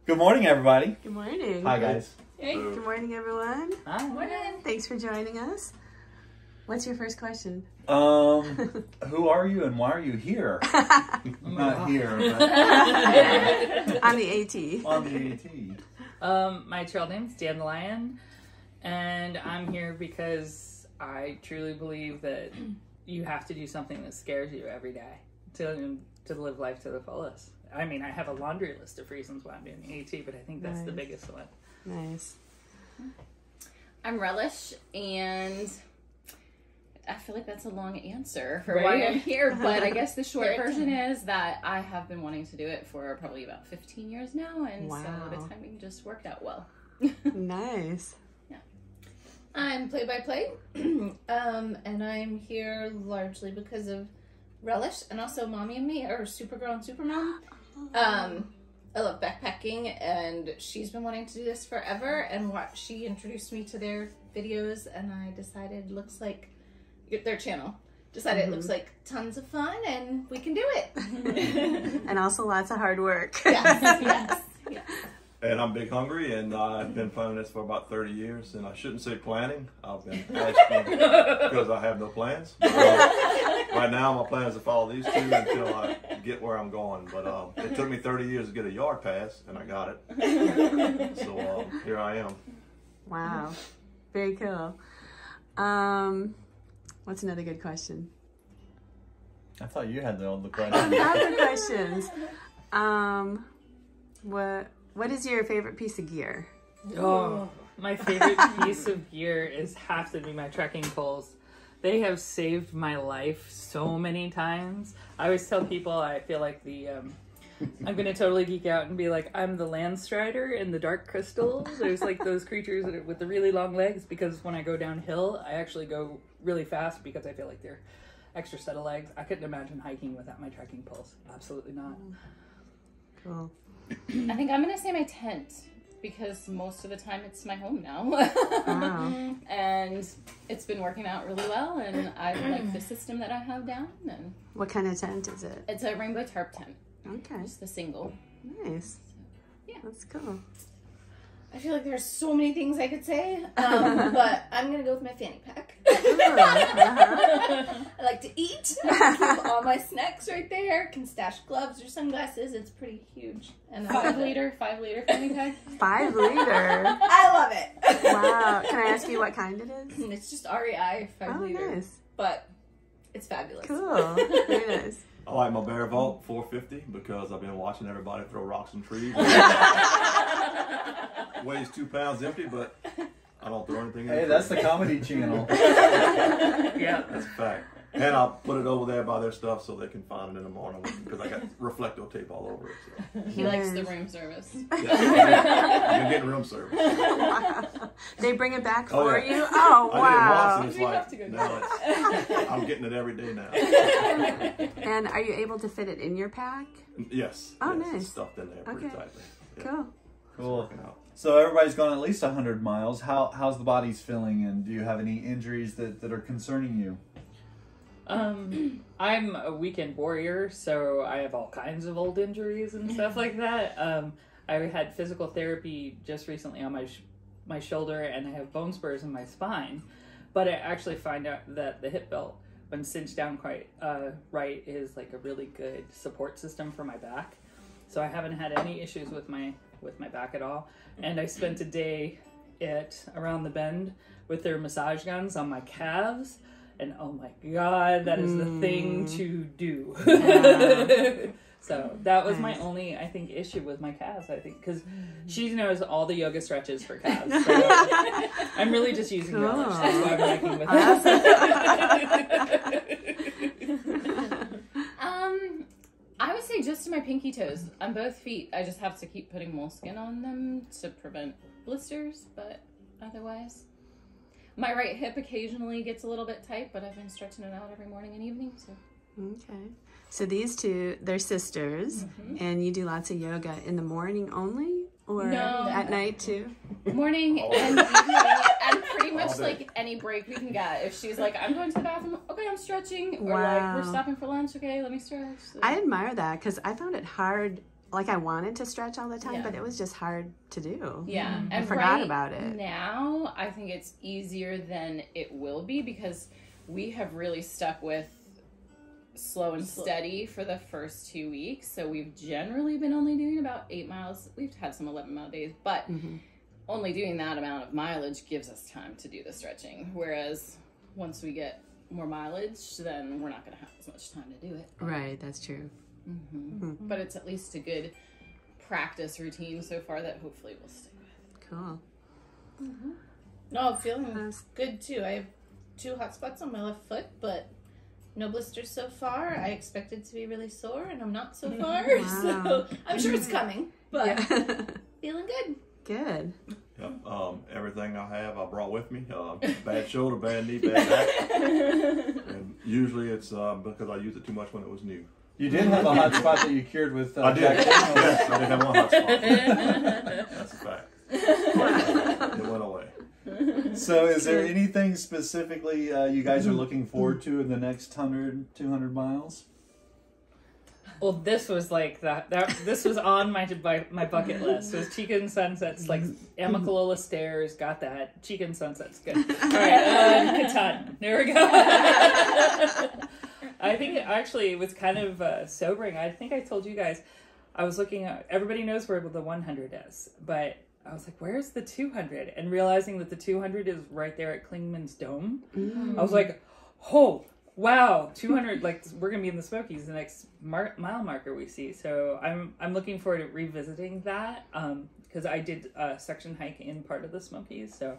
Good morning, everybody. Good morning. Hi, guys. Hey. Good morning, everyone. Hi. Morning. Thanks for joining us. What's your first question? Who are you and why are you here? Not here, but On the AT. on the AT. My trail name's Dandelion, and I'm here because I truly believe that you have to do something that scares you every day to live life to the fullest. I mean, I have a laundry list of reasons why I'm doing the AT, but I think that's the biggest one. Nice. I'm Relish, and I feel like that's a long answer for why I'm here, but I guess the short version is that I have been wanting to do it for probably about 15 years now, and so the timing just worked out well. Nice. Yeah. I'm Play-by-Play, and I'm here largely because of Relish, and also Mommy and Me, or Supergirl and Supermom. I love backpacking, and she's been wanting to do this forever, and she introduced me to their videos, and I decided looks like their channel. Decided it looks like tons of fun, and we can do it. And also lots of hard work. Yes. And I'm Big Hungry, and I've been planning this for about 30 years, and I shouldn't say planning. I've been asking because I have no plans. Right now, my plan is to follow these two until I get where I'm going. But it took me 30 years to get a yard pass, and I got it. So here I am. Wow. Very cool. What's another good question? I thought you had all the I questions. have the questions. What is your favorite piece of gear? Oh, my favorite piece of gear has to be my trekking poles. They have saved my life so many times. I always tell people I feel like I'm gonna totally geek out and be like, I'm the land strider in the Dark Crystal. There's like those creatures with the really long legs, because when I go downhill, I actually go really fast because I feel like they're extra set of legs. I couldn't imagine hiking without my trekking poles. Absolutely not. Cool. I think I'm going to say my tent, because most of the time it's my home now. Wow. And it's been working out really well, and I like the system that I have down. And What kind of tent is it? it's a rainbow tarp tent. Okay. Just the single. Nice. Yeah. That's cool. I feel like there's so many things I could say, but I'm going to go with my fanny pack. I like to eat. Keep all my snacks right there. Can stash gloves or sunglasses. It's pretty huge. And a 5 liter fanny pack. 5 liter. I love it. Wow. Can I ask you what kind it is? And it's just REI 5 liter. Nice. But it's fabulous. Cool. Very nice. I like my Bear Vault 450 because I've been watching everybody throw rocks and trees. Weighs 2 pounds empty, but I don't throw anything in. Hey, that's the comedy channel. Yeah. That's a fact. And I'll put it over there by their stuff so they can find it in the morning, because I got reflective tape all over it. So. He likes the room service. Yeah, you're getting room service. Wow. They bring it back Oh, for yeah. you? Oh, I wow. did it once, and it's We like, have to go now I'm getting it every day now. And are you able to fit it in your pack? Yes. Oh, yes, nice. It's stuffed in there pretty Okay. tightly. Yeah. Cool. Cool. Working out. So everybody's gone at least 100 miles. How's the bodies feeling, and do you have any injuries that are concerning you? I'm a weekend warrior, so I have all kinds of old injuries and stuff like that. I had physical therapy just recently on my shoulder, and I have bone spurs in my spine. But I actually find out that the hip belt, when cinched down quite right, is like a really good support system for my back. So I haven't had any issues with my back at all. And I spent a day around the bend with their massage guns on my calves. And oh my God, that is the thing to do. Yeah. So that was my only, I think, issue with my calves, I think, because she knows all the yoga stretches for calves. So I'm really just using Relish. That's why I'm working with I would say just to my pinky toes. On both feet, I just have to keep putting moleskin on them to prevent blisters, but otherwise. My right hip occasionally gets a little bit tight, but I've been stretching it out every morning and evening, so. Okay. So these two, they're sisters, and you do lots of yoga in the morning only? Or No. at night too? Morning and evening, and pretty much like any break we can get. If she's like, I'm going to the bathroom, okay, I'm stretching. Or like, we're stopping for lunch, okay, let me stretch. So. I admire that because I found it hard like I wanted to stretch all the time, Yeah. but it was just hard to do. Yeah, I and forgot right about it. now I think it's easier than it will be because we have really stuck with slow and steady for the first 2 weeks. So we've generally been only doing about 8 miles. We've had some 11-mile days, but only doing that amount of mileage gives us time to do the stretching. Whereas once we get more mileage, then we're not going to have as much time to do it. Right, that's true. But it's at least a good practice routine so far that hopefully we'll stick with. Cool. No, feeling good too. I have 2 hot spots on my left foot, but no blisters so far. I expected to be really sore, and I'm not so far. So I'm sure it's coming, but feeling good. Good. Yep. Everything I have, I brought with me. Bad shoulder, bad knee, bad back. And usually it's because I used it too much when it was new. You did have a hot spot that you cured with I did. Jack Daniels. Yes, I did have one hot spot. That's a fact. It went away. So is there anything specifically you guys are looking forward to in the next 100, 200 miles? Well, this was like this was on my bucket list. It was Chica and Sunsets, like Amicalola Stairs, got that. Chica and Sunsets, good. All right, Catan. There we go. I think it was kind of sobering. I think I told you guys, I was looking at, everybody knows where the 100 is, but I was like, where's the 200? And realizing that the 200 is right there at Klingman's Dome. I was like, oh, wow, 200, like, we're going to be in the Smokies, the next mile marker we see. So I'm looking forward to revisiting that, because I did a section hike in part of the Smokies. So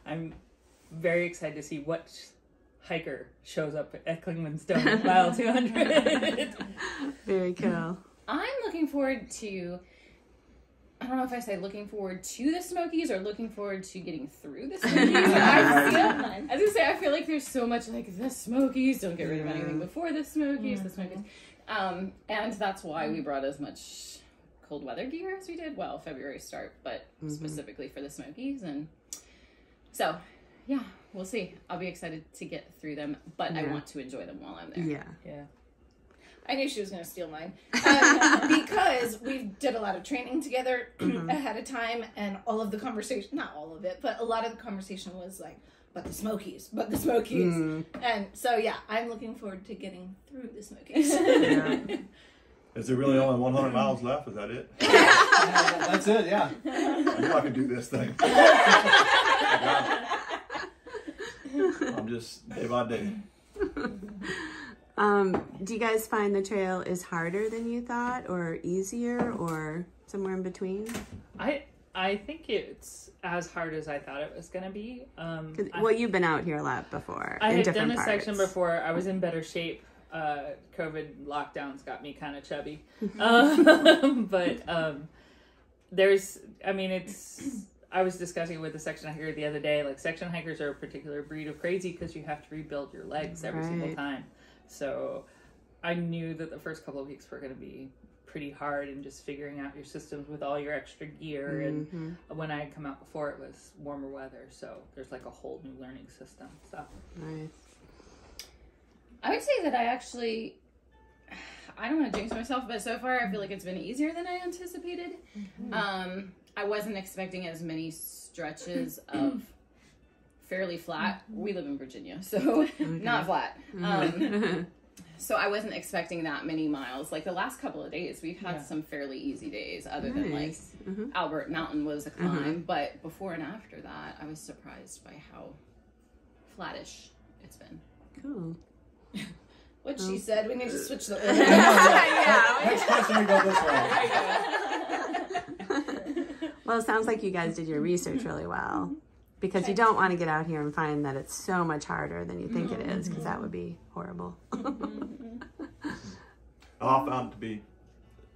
I'm very excited to see what hiker shows up at Klingman's Dome at mile 200. Very cool. I'm looking forward to, I don't know if I say looking forward to the Smokies or looking forward to getting through the Smokies. I was gonna say, I feel like there's so much like the Smokies, don't get rid of anything before the Smokies, the Smokies. And that's why we brought as much cold weather gear as we did. Well, February start, but specifically for the Smokies. And so, yeah, we'll see. I'll be excited to get through them, but I want to enjoy them while I'm there. Yeah. I knew she was going to steal mine because we did a lot of training together ahead of time, and all of the conversation, not all of it, but a lot of the conversation was like, but the Smokies. And so, yeah, I'm looking forward to getting through the Smokies. Is there really only 100 miles left? Is that it? That's it, yeah. I know I can do this thing. I'm just day by day. Do you guys find the trail is harder than you thought, or easier, or somewhere in between? I think it's as hard as I thought it was going to be. Well, you've been out here a lot before. I in had different done this parts. section before. I was in better shape. COVID lockdowns got me kind of chubby. But there's, I was discussing with the section hiker the other day, like section hikers are a particular breed of crazy because you have to rebuild your legs every single time. So I knew that the first couple of weeks were going to be pretty hard and just figuring out your systems with all your extra gear. And when I had come out before, it was warmer weather. So there's like a whole new learning system. So Nice. I would say that I don't want to jinx myself, but so far I feel like it's been easier than I anticipated. I wasn't expecting as many stretches of fairly flat. We live in Virginia, so not flat. So I wasn't expecting that many miles. Like the last couple of days, we've had some fairly easy days, other than like Albert Mountain was a climb. But before and after that, I was surprised by how flattish it's been. Cool. What she said, we need to switch the order. Next question, we go this way. Well, it sounds like you guys did your research really well, because you don't want to get out here and find that it's so much harder than you think it is, because that would be horrible. I found it to be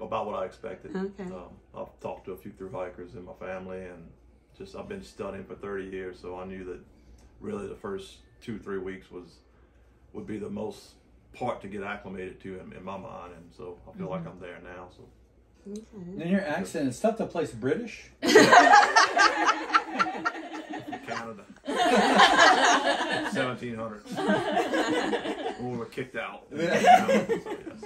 about what I expected. Okay. I've talked to a few through hikers in my family, and I've been studying for 30 years, so I knew that really the first 2-3 weeks would be the most part to get acclimated to in my mind, and so I feel like I'm there now. So. And in your accent, it's tough to place British. Canada. 1700s. When we were kicked out. So, yes.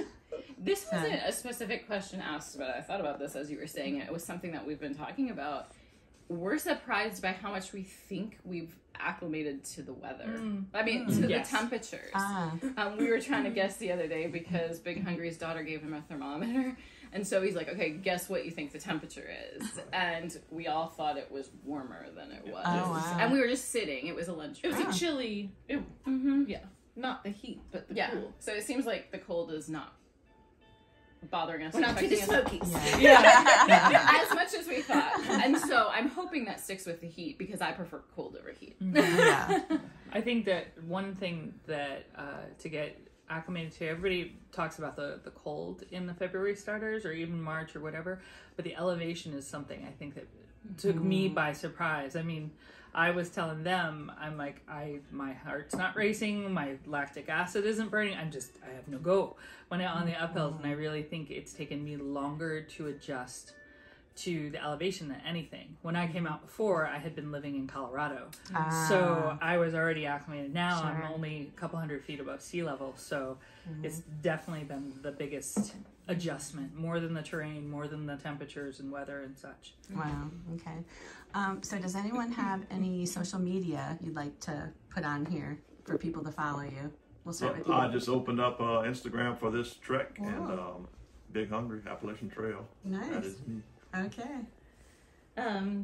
This wasn't a specific question asked, but I thought about this as you were saying it. It was something that we've been talking about. We're surprised by how much we think we've acclimated to the weather. I mean, to the temperatures. We were trying to guess the other day because Big Hungry's daughter gave him a thermometer. And so he's like, okay, guess what you think the temperature is. And we all thought it was warmer than it was. Oh, wow. And we were just sitting. It was a lunch. It was a chilly. Yeah. Not the heat, but the cool. So it seems like the cold is not bothering us. We're not to the Smokies. As much as we thought. And so I'm hoping that sticks with the heat because I prefer cold over heat. I think that one thing that to get acclimated to, everybody talks about the cold in the February starters or even March or whatever, but the elevation is something I think that took me by surprise. I mean, I was telling them, I'm like, my heart's not racing, my lactic acid isn't burning, I have no go when I'm on the uphills, and I really think it's taken me longer to adjust to the elevation than anything. When I came out before, I had been living in Colorado, so I was already acclimated. Now I'm only a couple hundred feet above sea level, so it's definitely been the biggest adjustment, more than the terrain, more than the temperatures and weather and such. Wow. Okay. So does anyone have any social media you'd like to put on here for people to follow you? We'll start with you. I just opened up Instagram for this trek, and Big Hungry Appalachian Trail. Nice. That is me. Okay.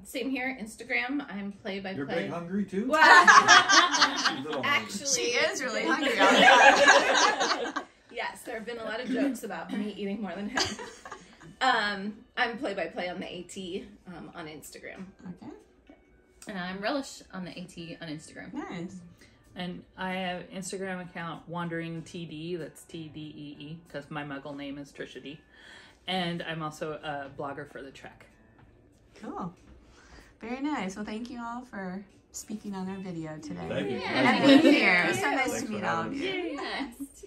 Same here. Instagram. I'm play by play. You're Big Hungry too? Well, actually, she is really hungry. Yes, there have been a lot of jokes about me eating more than him. I'm play by play on the AT on Instagram. Okay. And I'm Relish on the AT on Instagram. Nice. And I have Instagram account Wandering TD, that's TDEE, because my muggle name is Trisha D. And I'm also a blogger for the Trek. Cool. Very nice. Well, thank you all for speaking on our video today. Thank you. And being here. It was so nice Thanks to for meet all having of me. you. Yes.